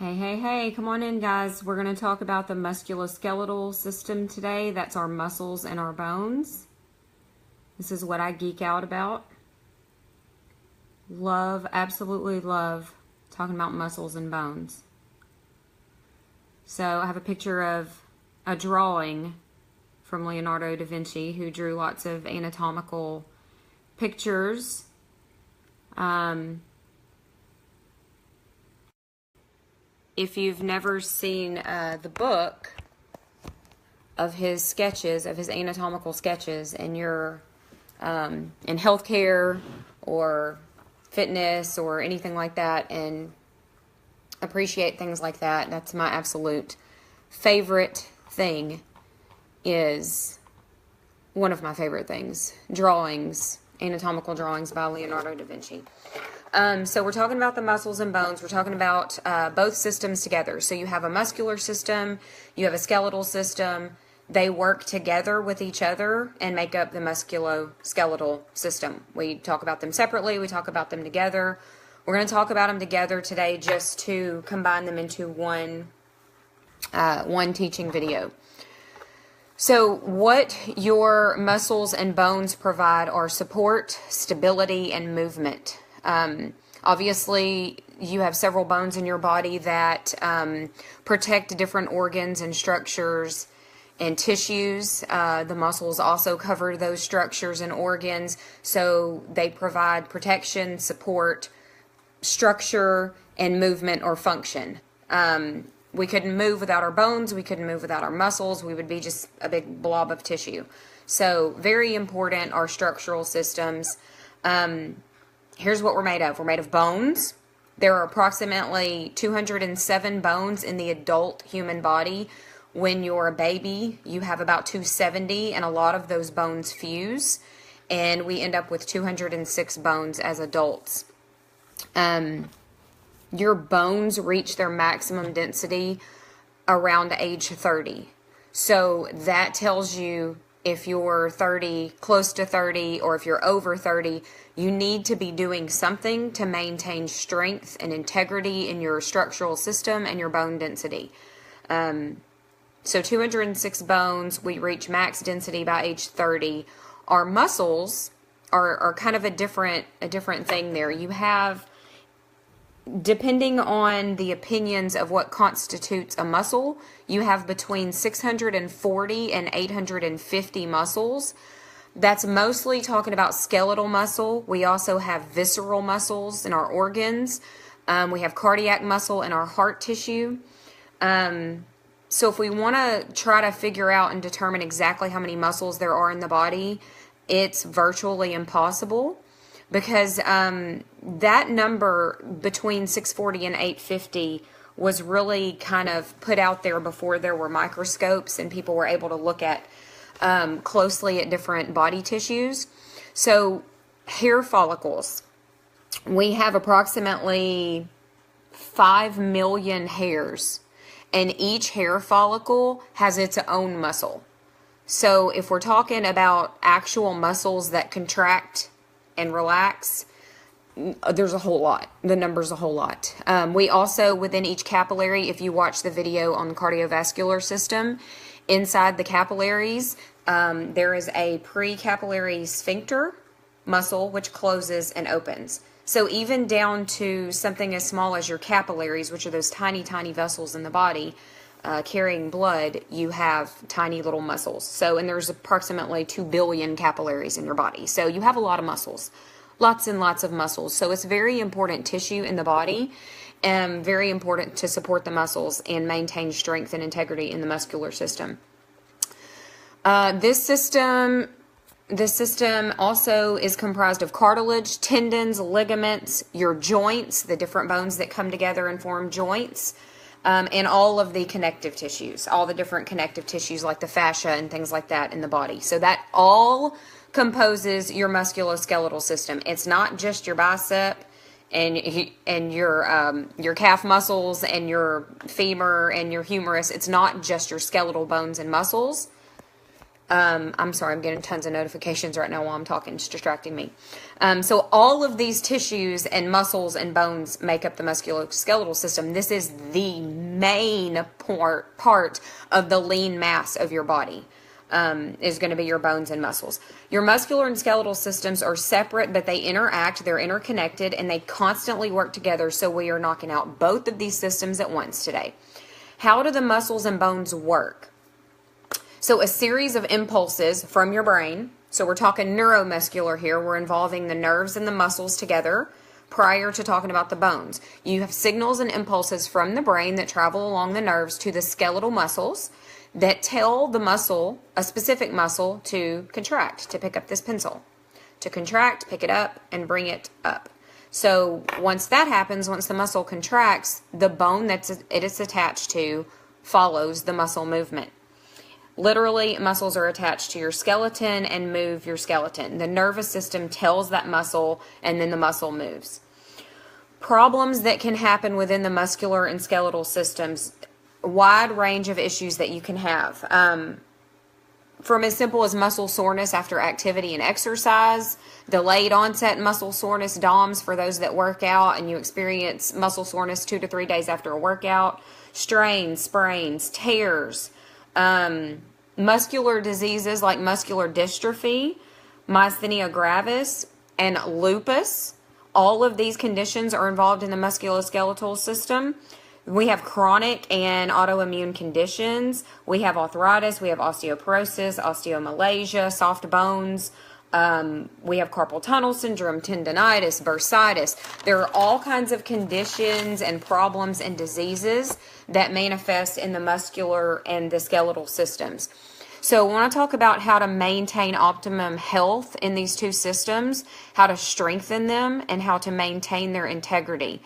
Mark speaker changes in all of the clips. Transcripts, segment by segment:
Speaker 1: Hey, hey, hey, come on in, guys. We're going to talk about the musculoskeletal system today. That's our muscles and our bones. This is what I geek out about. Love, absolutely love talking about muscles and bones. So I have a picture of a drawing from Leonardo da Vinci, who drew lots of anatomical pictures. If you've never seen the book of his sketches, of his anatomical sketches, and you're in healthcare or fitness or anything like that and appreciate things like that, that's my absolute favorite thing. Is one of my favorite things. Drawings, anatomical drawings by Leonardo da Vinci. So we're talking about the muscles and bones. We're talking about both systems together. So you have a muscular system, you have a skeletal system. They work together with each other and make up the musculoskeletal system. We talk about them separately. We talk about them together. We're going to talk about them together today just to combine them into one teaching video. So what your muscles and bones provide are support, stability, and movement. Obviously, you have several bones in your body that protect different organs and structures and tissues. The muscles also cover those structures and organs, so they provide protection, support, structure, and movement or function. We couldn't move without our bones. We couldn't move without our muscles. We would be just a big blob of tissue. So very important, our structural systems. Here's what we're made of. We're made of bones. There are approximately 207 bones in the adult human body. When you're a baby, you have about 270, and a lot of those bones fuse, and we end up with 206 bones as adults. Your bones reach their maximum density around age 30. So that tells you if you're 30, close to 30, or if you're over 30, you need to be doing something to maintain strength and integrity in your structural system and your bone density. So 206 bones, we reach max density by age 30. Our muscles are kind of a different thing there. You have, depending on the opinions of what constitutes a muscle, you have between 640 and 850 muscles. That's mostly talking about skeletal muscle. We also have visceral muscles in our organs. We have cardiac muscle in our heart tissue. So if we want to try to figure out and determine exactly how many muscles there are in the body, it's virtually impossible. Because that number between 640 and 850 was really kind of put out there before there were microscopes and people were able to look at closely at different body tissues. So hair follicles, we have approximately 5 million hairs, and each hair follicle has its own muscle. So if we're talking about actual muscles that contract and relax, there's a whole lot. The number's a whole lot. We also, within each capillary, if you watch the video on the cardiovascular system, inside the capillaries, there is a precapillary sphincter muscle which closes and opens. So even down to something as small as your capillaries, which are those tiny, tiny vessels in the body carrying blood, you have tiny little muscles. So, and there's approximately 2 billion capillaries in your body. So you have a lot of muscles, lots and lots of muscles. So it's very important tissue in the body, and very important to support the muscles and maintain strength and integrity in the muscular system. This system also is comprised of cartilage, tendons, ligaments, your joints, the different bones that come together and form joints, and all of the connective tissues, all the different connective tissues like the fascia and things like that in the body. So that all composes your musculoskeletal system. It's not just your bicep and your calf muscles and your femur and your humerus. It's not just your skeletal bones and muscles. I'm sorry, I'm getting tons of notifications right now while I'm talking. It's distracting me. So all of these tissues and muscles and bones make up the musculoskeletal system. This is the main part of the lean mass of your body. Is going to be your bones and muscles. Your muscular and skeletal systems are separate, but they interact, they're interconnected, and they constantly work together, so we are knocking out both of these systems at once today. How do the muscles and bones work? So a series of impulses from your brain, so we're talking neuromuscular here, we're involving the nerves and the muscles together prior to talking about the bones. You have signals and impulses from the brain that travel along the nerves to the skeletal muscles that tell the muscle, a specific muscle, to contract, to pick up this pencil. To contract, pick it up, and bring it up. So once that happens, once the muscle contracts, the bone that it is attached to follows the muscle movement. Literally, muscles are attached to your skeleton and move your skeleton. The nervous system tells that muscle, and then the muscle moves. Problems that can happen within the muscular and skeletal systems, wide range of issues that you can have. From as simple as muscle soreness after activity and exercise, delayed onset muscle soreness, DOMS for those that work out and you experience muscle soreness 2 to 3 days after a workout, strains, sprains, tears, muscular diseases like muscular dystrophy, myasthenia gravis, and lupus. All of these conditions are involved in the musculoskeletal system. We have chronic and autoimmune conditions. We have arthritis. We have osteoporosis, osteomalacia, soft bones. We have carpal tunnel syndrome, tendonitis, bursitis. There are all kinds of conditions and problems and diseases that manifest in the muscular and the skeletal systems. So I want to talk about how to maintain optimum health in these two systems, how to strengthen them, and how to maintain their integrity.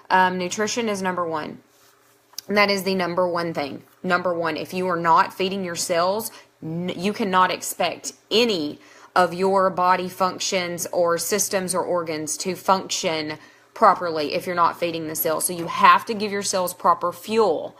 Speaker 1: Nutrition is number one. And that is the number one thing. Number one, if you are not feeding your cells, you cannot expect any of your body functions or systems or organs to function properly if you're not feeding the cells. So you have to give your cells proper fuel.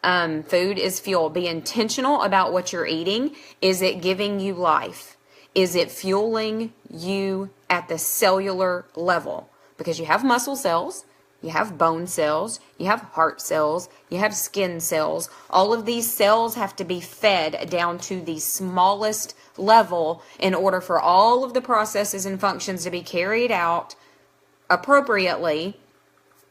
Speaker 1: Food is fuel. Be intentional about what you're eating. Is it giving you life? Is it fueling you at the cellular level? Because you have muscle cells, you have bone cells, you have heart cells, you have skin cells. All of these cells have to be fed down to the smallest level in order for all of the processes and functions to be carried out appropriately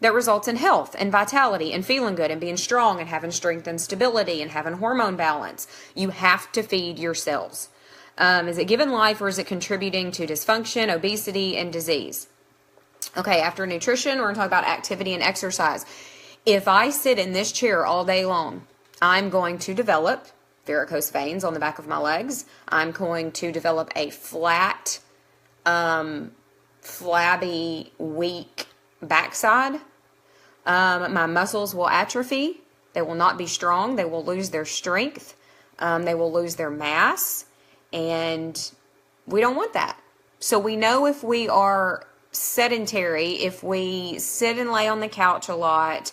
Speaker 1: that results in health and vitality and feeling good and being strong and having strength and stability and having hormone balance. You have to feed your cells. Is it giving life or is it contributing to dysfunction, obesity, and disease? Okay, after nutrition, we're going to talk about activity and exercise. If I sit in this chair all day long, I'm going to develop varicose veins on the back of my legs. I'm going to develop a flat, flabby, weak backside. My muscles will atrophy. They will not be strong. They will lose their strength. They will lose their mass. And we don't want that. So we know if we are sedentary, if we sit and lay on the couch a lot,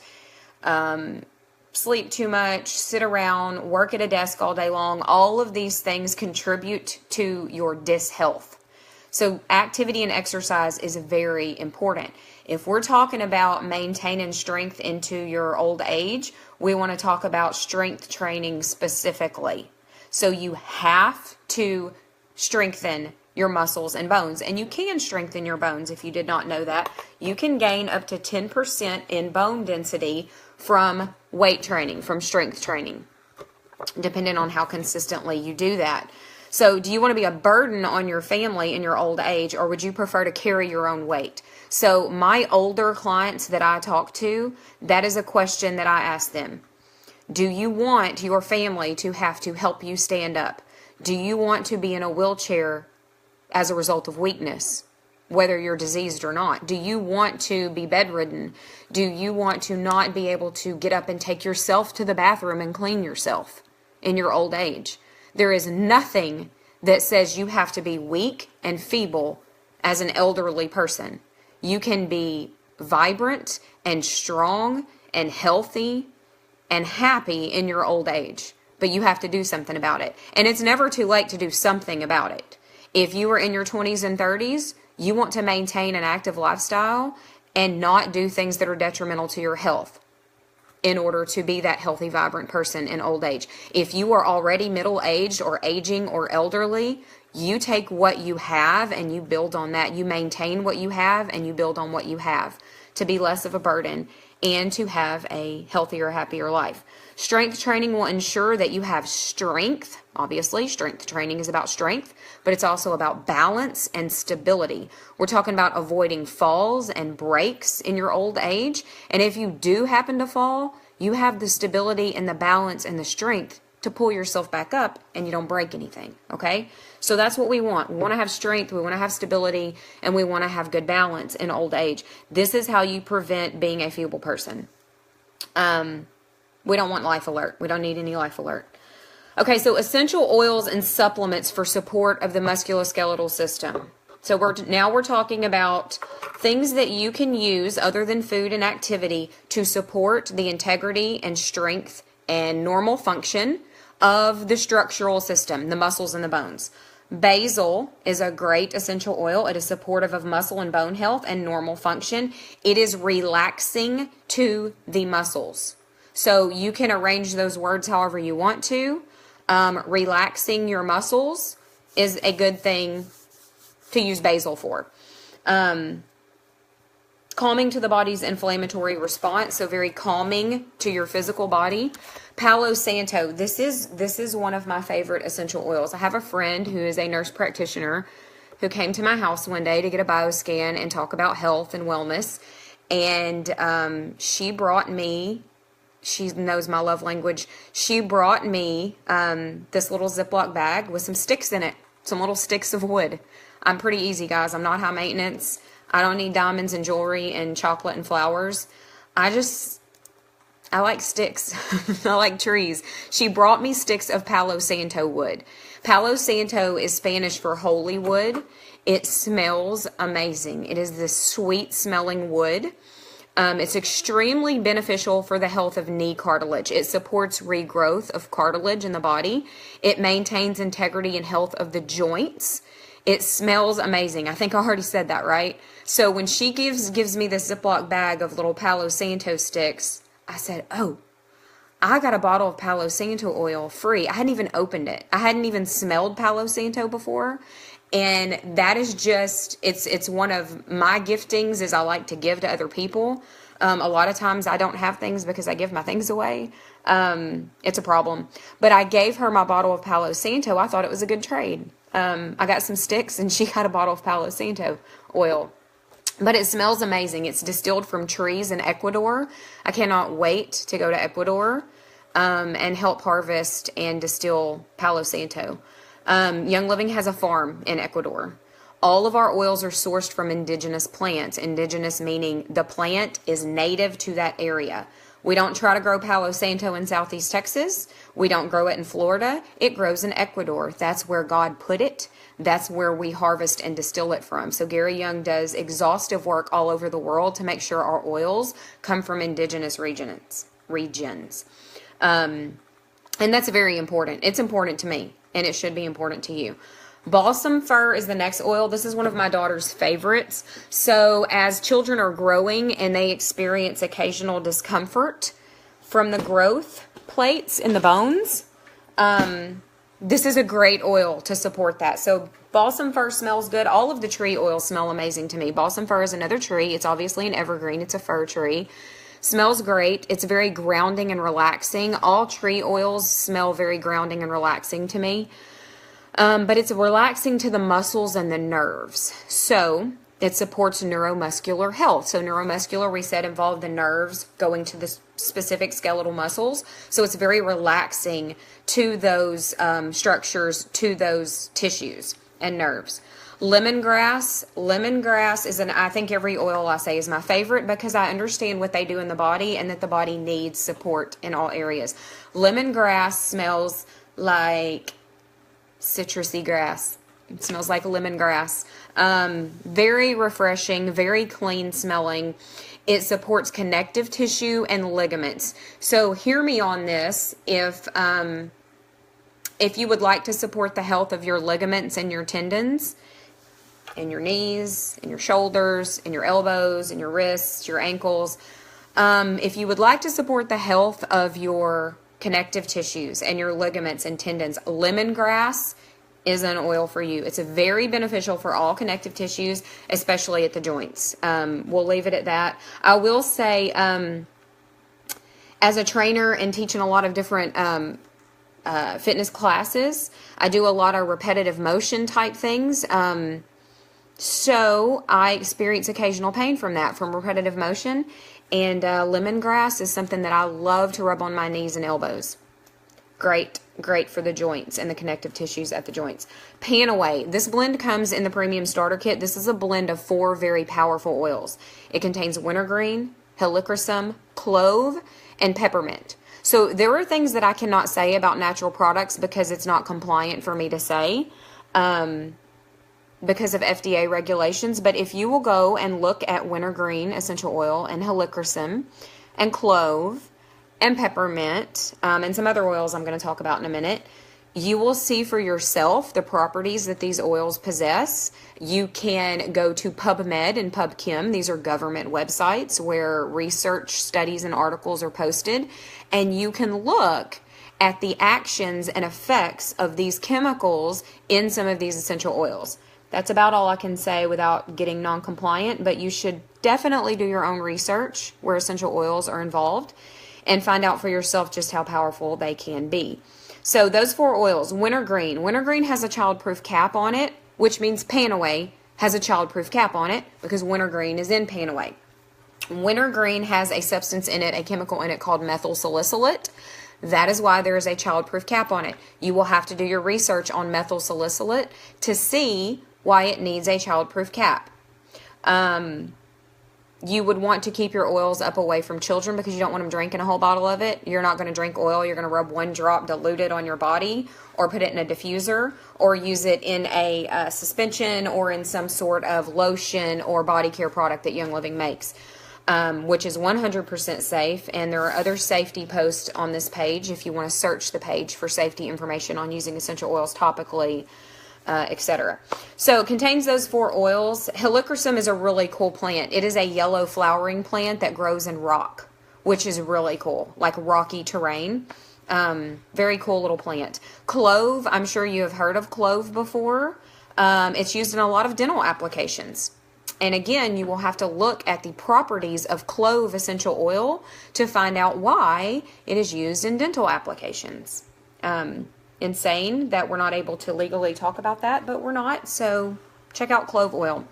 Speaker 1: sleep too much, sit around, work at a desk all day long, all of these things contribute to your dishealth. So activity and exercise is very important. If we're talking about maintaining strength into your old age, we want to talk about strength training specifically. So you have to strengthen your muscles and bones, and you can strengthen your bones if you did not know that. You can gain up to 10% in bone density from weight training, from strength training, depending on how consistently you do that. So do you want to be a burden on your family in your old age, or would you prefer to carry your own weight? So my older clients that I talk to, that is a question that I ask them. Do you want your family to have to help you stand up? Do you want to be in a wheelchair as a result of weakness, whether you're diseased or not? Do you want to be bedridden? Do you want to not be able to get up and take yourself to the bathroom and clean yourself in your old age? There is nothing that says you have to be weak and feeble as an elderly person. You can be vibrant and strong and healthy and happy in your old age. but you have to do something about it. And it's never too late to do something about it. If you are in your 20s and 30s, you want to maintain an active lifestyle and not do things that are detrimental to your health in order to be that healthy, vibrant person in old age. If you are already middle-aged or aging or elderly, you take what you have and you build on that. You maintain what you have and you build on what you have to be less of a burden and to have a healthier, happier life. Strength training will ensure that you have strength. Obviously, strength training is about strength, but it's also about balance and stability. We're talking about avoiding falls and breaks in your old age. And if you do happen to fall, you have the stability and the balance and the strength to pull yourself back up and you don't break anything, okay? So that's what we want. We want to have strength, we want to have stability, and we want to have good balance in old age. This is how you prevent being a feeble person. We don't want life alert. We don't need any life alert. Okay, so essential oils and supplements for support of the musculoskeletal system. So we're talking about things that you can use other than food and activity to support the integrity and strength and normal function of the structural system, the muscles and the bones. Basil is a great essential oil. It is supportive of muscle and bone health and normal function. It is relaxing to the muscles. So you can arrange those words however you want to. Relaxing your muscles is a good thing to use basil for. Calming to the body's inflammatory response, so very calming to your physical body. Palo Santo, this is one of my favorite essential oils. I have a friend who is a nurse practitioner who came to my house one day to get a bioscan and talk about health and wellness. And she brought me, she knows my love language, she brought me this little Ziploc bag with some sticks in it, some little sticks of wood. I'm pretty easy, guys. I'm not high maintenance. I don't need diamonds and jewelry and chocolate and flowers. I like sticks. I like trees. She brought me sticks of Palo Santo wood. Palo Santo is Spanish for holy wood. It smells amazing. It is this sweet smelling wood. It's extremely beneficial for the health of knee cartilage. It supports regrowth of cartilage in the body. It maintains integrity and health of the joints. It smells amazing. I think I already said that, right? So when she gives me this Ziploc bag of little Palo Santo sticks, I said, oh, I got a bottle of Palo Santo oil free. I hadn't even opened it. I hadn't even smelled Palo Santo before. And that is just, it's one of my giftings is I like to give to other people. A lot of times I don't have things because I give my things away. It's a problem. But I gave her my bottle of Palo Santo. I thought it was a good trade. I got some sticks and she got a bottle of Palo Santo oil. But it smells amazing. It's distilled from trees in Ecuador. I cannot wait to go to Ecuador and help harvest and distill Palo Santo. Young Living has a farm in Ecuador. All of our oils are sourced from indigenous plants. Indigenous meaning the plant is native to that area. We don't try to grow Palo Santo in Southeast Texas. We don't grow it in Florida. It grows in Ecuador. That's where God put it. That's where we harvest and distill it from. So Gary Young does exhaustive work all over the world to make sure our oils come from indigenous regions. And that's very important. It's important to me, and it should be important to you. Balsam fir is the next oil. This is one of my daughter's favorites. So as children are growing and they experience occasional discomfort from the growth plates in the bones, this is a great oil to support that. So balsam fir smells good. All of the tree oils smell amazing to me. Balsam fir is another tree. It's obviously an evergreen. It's a fir tree. Smells great. It's very grounding and relaxing. All tree oils smell very grounding and relaxing to me. But it's relaxing to the muscles and the nerves. So it supports neuromuscular health. So neuromuscular, we said, involved the nerves going to the specific skeletal muscles. So it's very relaxing to those structures, to those tissues and nerves. Lemongrass is I think every oil I say is my favorite because I understand what they do in the body and that the body needs support in all areas. Lemongrass smells like citrusy grass. It smells like lemongrass. Very refreshing, very clean smelling. It supports connective tissue and ligaments. So hear me on this. If If you would like to support the health of your ligaments and your tendons, in your knees, in your shoulders, in your elbows, in your wrists, your ankles, if you would like to support the health of your connective tissues and your ligaments and tendons, lemongrass is an oil for you. It's very beneficial for all connective tissues, especially at the joints. We'll leave it at that. I will say, as a trainer and teaching a lot of different fitness classes, I do a lot of repetitive motion type things. So I experience occasional pain from that, from repetitive motion. And lemongrass is something that I love to rub on my knees and elbows. Great for the joints and the connective tissues at the joints. Panaway. This blend comes in the premium starter kit. This is a blend of 4 very powerful oils. It contains wintergreen, helichrysum, clove, and peppermint. So there are things that I cannot say about natural products because it's not compliant for me to say because of FDA regulations. But if you will go and look at wintergreen essential oil and helichrysum and clove and peppermint, and some other oils I'm going to talk about in a minute, you will see for yourself the properties that these oils possess. You can go to PubMed and PubChem. These are government websites where research studies and articles are posted, and you can look at the actions and effects of these chemicals in some of these essential oils. That's about all I can say without getting non-compliant, but you should definitely do your own research where essential oils are involved and find out for yourself just how powerful they can be. So those 4 oils, wintergreen. Wintergreen has a childproof cap on it, which means Panaway has a childproof cap on it because wintergreen is in Panaway. Wintergreen has a substance in it, a chemical in it called methyl salicylate. That is why there is a childproof cap on it. You will have to do your research on methyl salicylate to see why it needs a childproof cap. You would want to keep your oils up away from children because you don't want them drinking a whole bottle of it. You're not going to drink oil. You're going to rub 1 drop diluted on your body or put it in a diffuser or use it in a suspension or in some sort of lotion or body care product that Young Living makes, which is 100% safe. And there are other safety posts on this page if you want to search the page for safety information on using essential oils topically, etc. So it contains those 4 oils. Helichrysum is a really cool plant. It is a yellow flowering plant that grows in rock, which is really cool, like rocky terrain. Very cool little plant. Clove, I'm sure you have heard of clove before. It's used in a lot of dental applications. And again, you will have to look at the properties of clove essential oil to find out why it is used in dental applications. Insane that we're not able to legally talk about that, but we're not, so check out clove oil.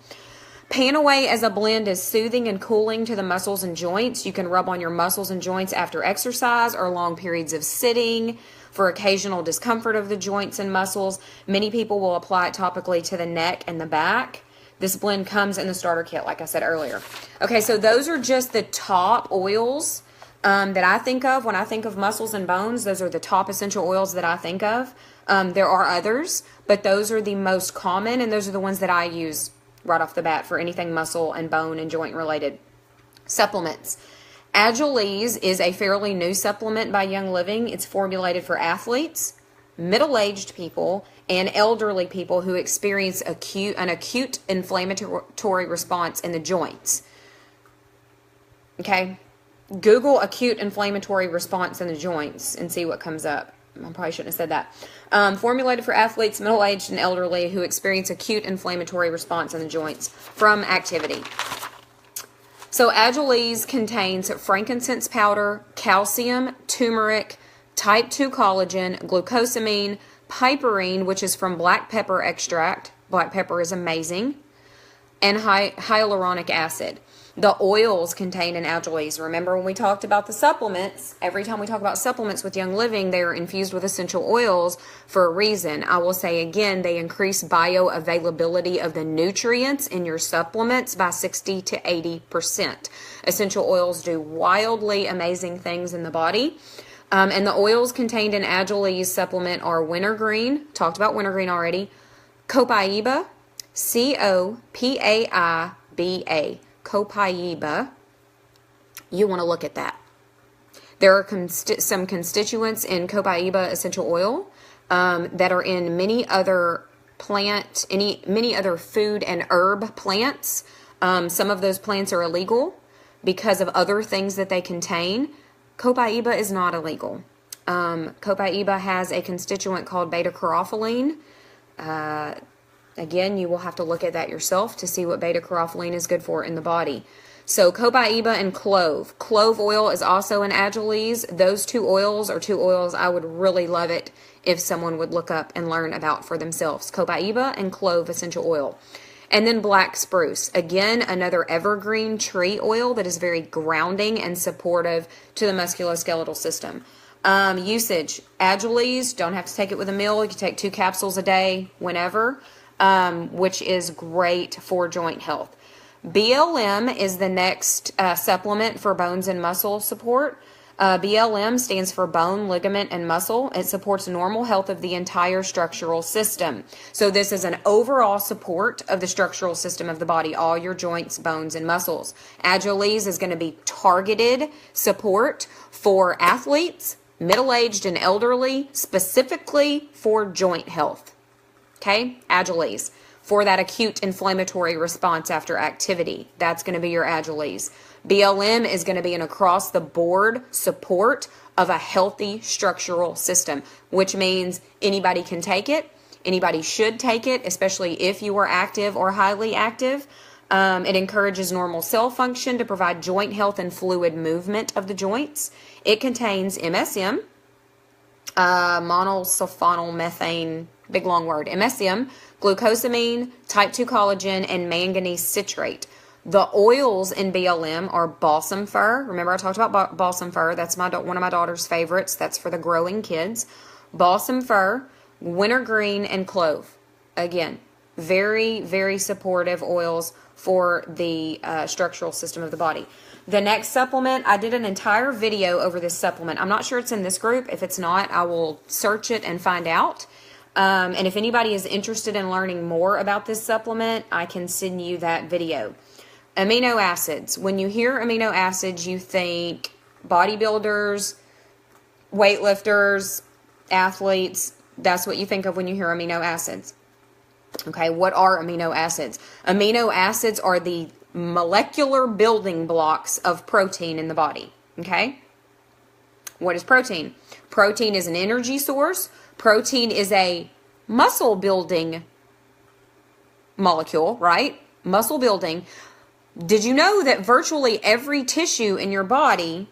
Speaker 1: Panaway as a blend is soothing and cooling to the muscles and joints. You can rub on your muscles and joints after exercise or long periods of sitting for occasional discomfort of the joints and muscles. Many people will apply it topically to the neck and the back. This blend comes in the starter kit, like I said earlier. Okay, so those are just the top oils that I think of when I think of muscles and bones. Those are the top essential oils that I think of. There are others, but those are the most common, and those are the ones that I use right off the bat for anything muscle and bone and joint related. Supplements. Agilese is a fairly new supplement by Young Living. It's formulated for athletes, middle-aged people, and elderly people who experience an acute inflammatory response in the joints. Okay? Google acute inflammatory response in the joints and see what comes up. I probably shouldn't have said that. Formulated for athletes, middle-aged, and elderly who experience acute inflammatory response in the joints from activity. So Agilese contains frankincense powder, calcium, turmeric, type 2 collagen, glucosamine, piperine, which is from black pepper extract. Black pepper is amazing. And hyaluronic acid. The oils contained in Agilese. Remember when we talked about the supplements, every time we talk about supplements with Young Living, they are infused with essential oils for a reason. I will say again, they increase bioavailability of the nutrients in your supplements by 60 to 80%. Essential oils do wildly amazing things in the body. And the oils contained in Agilese supplement are wintergreen, talked about wintergreen already, copaiba, C-O-P-A-I-B-A. Copaiba, you want to look at that. There are some constituents in copaiba essential oil that are in many other many other food and herb plants. Some of those plants are illegal because of other things that they contain. Copaiba is not illegal. Copaiba has a constituent called beta-caryophyllene. Again, you will have to look at that yourself to see what beta-caryophyllene is good for in the body. So copaiba and clove. Clove oil is also an Agiles. Those two oils are two oils I would really love it if someone would look up and learn about for themselves. Copaiba and clove essential oil. And then black spruce. Again, another evergreen tree oil that is very grounding and supportive to the musculoskeletal system. Usage. Agiles, don't have to take it with a meal. You can take 2 capsules a day whenever, which is great for joint health. BLM is the next supplement for bones and muscle support. BLM stands for bone, ligament, and muscle. It supports normal health of the entire structural system. So this is an overall support of the structural system of the body, all your joints, bones, and muscles. Agiles is going to be targeted support for athletes, middle-aged and elderly, specifically for joint health. Okay, Agiles. For that acute inflammatory response after activity. That's going to be your Agiles. BLM is going to be an across-the-board support of a healthy structural system, which means anybody can take it. Anybody should take it, especially if you are active or highly active. It encourages normal cell function to provide joint health and fluid movement of the joints. It contains MSM, monosulfonylmethane, big long word, MSM, glucosamine, type 2 collagen, and manganese citrate. The oils in BLM are balsam fir. Remember I talked about balsam fir. That's one of my daughter's favorites. That's for the growing kids. Balsam fir, wintergreen, and clove. Again, very, very supportive oils for the structural system of the body. The next supplement, I did an entire video over this supplement. I'm not sure it's in this group. If it's not, I will search it and find out. And if anybody is interested in learning more about this supplement, I can send you that video. Amino acids. When you hear amino acids, you think bodybuilders, weightlifters, athletes. That's what you think of when you hear amino acids. Okay, what are amino acids? Amino acids are the molecular building blocks of protein in the body. Okay? What is protein? Protein is an energy source. Protein is a muscle building molecule, right? Muscle building. Did you know that virtually every tissue in your body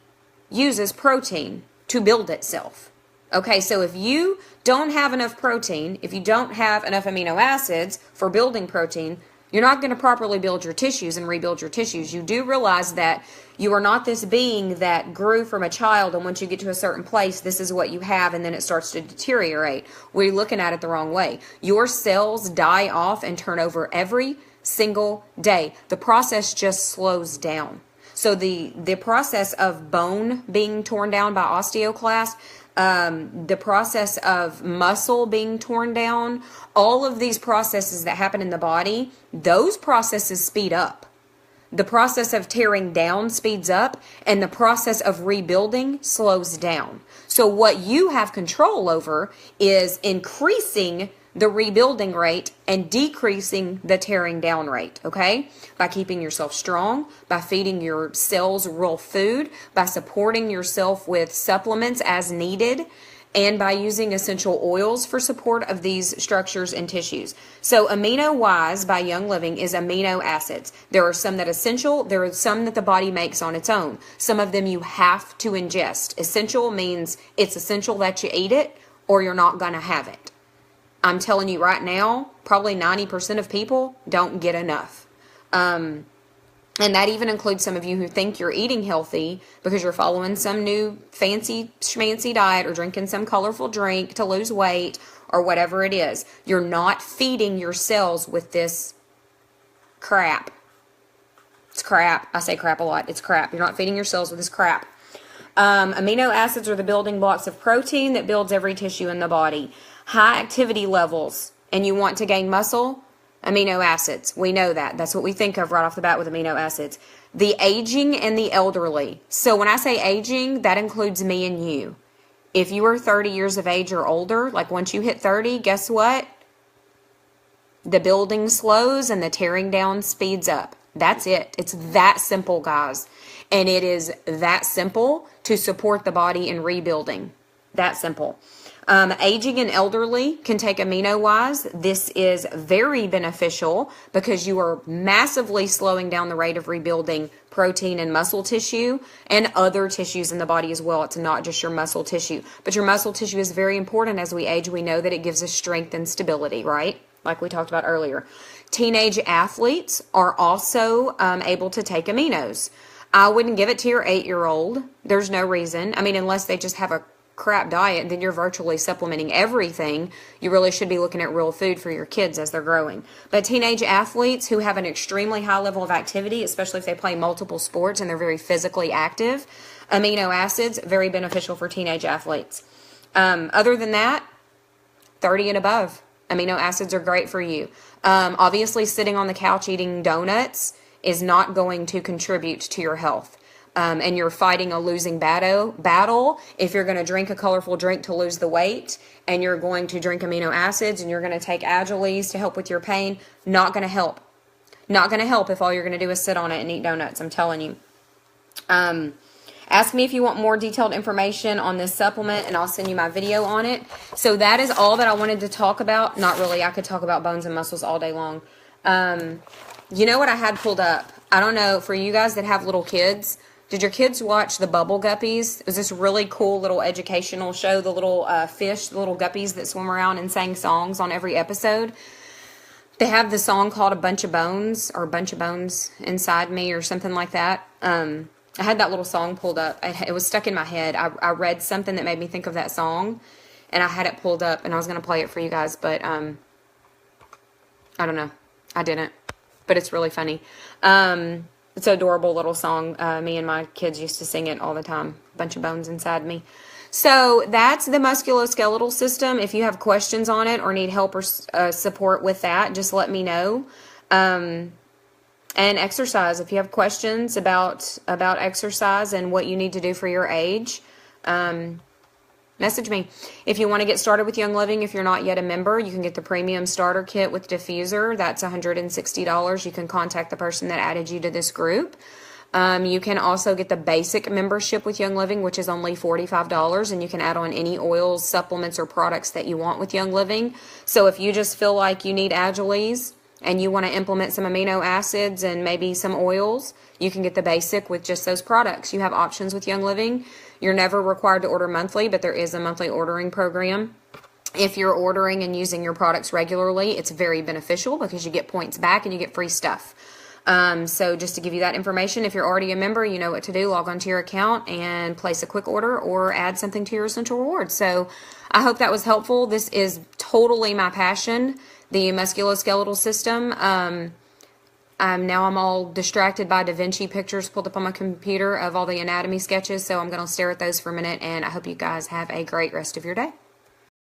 Speaker 1: uses protein to build itself? Okay, so if you don't have enough protein, if you don't have enough amino acids for building protein, you're not going to properly build your tissues and rebuild your tissues. You do realize that you are not this being that grew from a child, and once you get to a certain place, this is what you have, and then it starts to deteriorate. We're looking at it the wrong way. Your cells die off and turn over every single day. The process just slows down. So the process of bone being torn down by osteoclast, the process of muscle being torn down, all of these processes that happen in the body, those processes speed up. The process of tearing down speeds up, and the process of rebuilding slows down. So what you have control over is increasing the rebuilding rate and decreasing the tearing down rate, okay? By keeping yourself strong, by feeding your cells real food, by supporting yourself with supplements as needed, and by using essential oils for support of these structures and tissues. So Amino Wise by Young Living is amino acids. There are some that are essential. There are some that the body makes on its own. Some of them you have to ingest. Essential means it's essential that you eat it or you're not going to have it. I'm telling you right now, probably 90% of people don't get enough. And that even includes some of you who think you're eating healthy because you're following some new fancy schmancy diet or drinking some colorful drink to lose weight or whatever it is. You're not feeding your cells with this crap. It's crap. I say crap a lot. It's crap. You're not feeding your cells with this crap. Amino acids are the building blocks of protein that builds every tissue in the body. High activity levels, and you want to gain muscle, amino acids. We know that. That's what we think of right off the bat with amino acids. The aging and the elderly. So when I say aging, that includes me and you. If you are 30 years of age or older, like once you hit 30, guess what? The building slows and the tearing down speeds up. That's it. It's that simple, guys. And it is that simple to support the body in rebuilding. That simple. Aging and elderly can take amino-wise. This is very beneficial because you are massively slowing down the rate of rebuilding protein and muscle tissue and other tissues in the body as well. It's not just your muscle tissue. But your muscle tissue is very important as we age. We know that it gives us strength and stability, right? Like we talked about earlier. Teenage athletes are also able to take aminos. I wouldn't give it to your 8-year-old. There's no reason. I mean, unless they just have a crap diet, then you're virtually supplementing everything. You really should be looking at real food for your kids as they're growing. But teenage athletes who have an extremely high level of activity, especially if they play multiple sports and they're very physically active, amino acids, very beneficial for teenage athletes. Other than that, 30 and above, amino acids are great for you. Obviously, sitting on the couch eating donuts is not going to contribute to your health. And you're fighting a losing battle if you're going to drink a colorful drink to lose the weight, and you're going to drink amino acids, and you're going to take Agilese to help with your pain. Not going to help. Not going to help if all you're going to do is sit on it and eat donuts, I'm telling you. Ask me if you want more detailed information on this supplement, and I'll send you my video on it. So that is all that I wanted to talk about. Not really. I could talk about bones and muscles all day long. You know what I had pulled up? I don't know, for you guys that have little kids, did your kids watch the Bubble Guppies? It was this really cool little educational show, the little fish, the little guppies that swim around and sang songs on every episode. They have the song called A Bunch of Bones, or Bunch of Bones Inside Me, or something like that. I had that little song pulled up. It was stuck in my head. I read something that made me think of that song, and I had it pulled up, and I was going to play it for you guys, but I don't know. I didn't, but it's really funny. It's an adorable little song. Me and my kids used to sing it all the time. Bunch of Bones Inside Me. So that's the musculoskeletal system. If you have questions on it or need help or support with that, just let me know. And exercise. If you have questions about exercise and what you need to do for your age, message me. If you want to get started with Young Living, if you're not yet a member, you can get the premium starter kit with diffuser. That's $160. You can contact the person that added you to this group. You can also get the basic membership with Young Living, which is only $45, and you can add on any oils, supplements, or products that you want with Young Living. So if you just feel like you need Agilese and you want to implement some amino acids and maybe some oils, you can get the basic with just those products. You have options with Young Living. You're never required to order monthly, but there is a monthly ordering program. If you're ordering and using your products regularly, it's very beneficial because you get points back and you get free stuff. So just to give you that information, if you're already a member, you know what to do. Log onto your account and place a quick order or add something to your essential rewards. So I hope that was helpful. This is totally my passion, the musculoskeletal system. Now I'm all distracted by Da Vinci pictures pulled up on my computer of all the anatomy sketches, so I'm going to stare at those for a minute, and I hope you guys have a great rest of your day.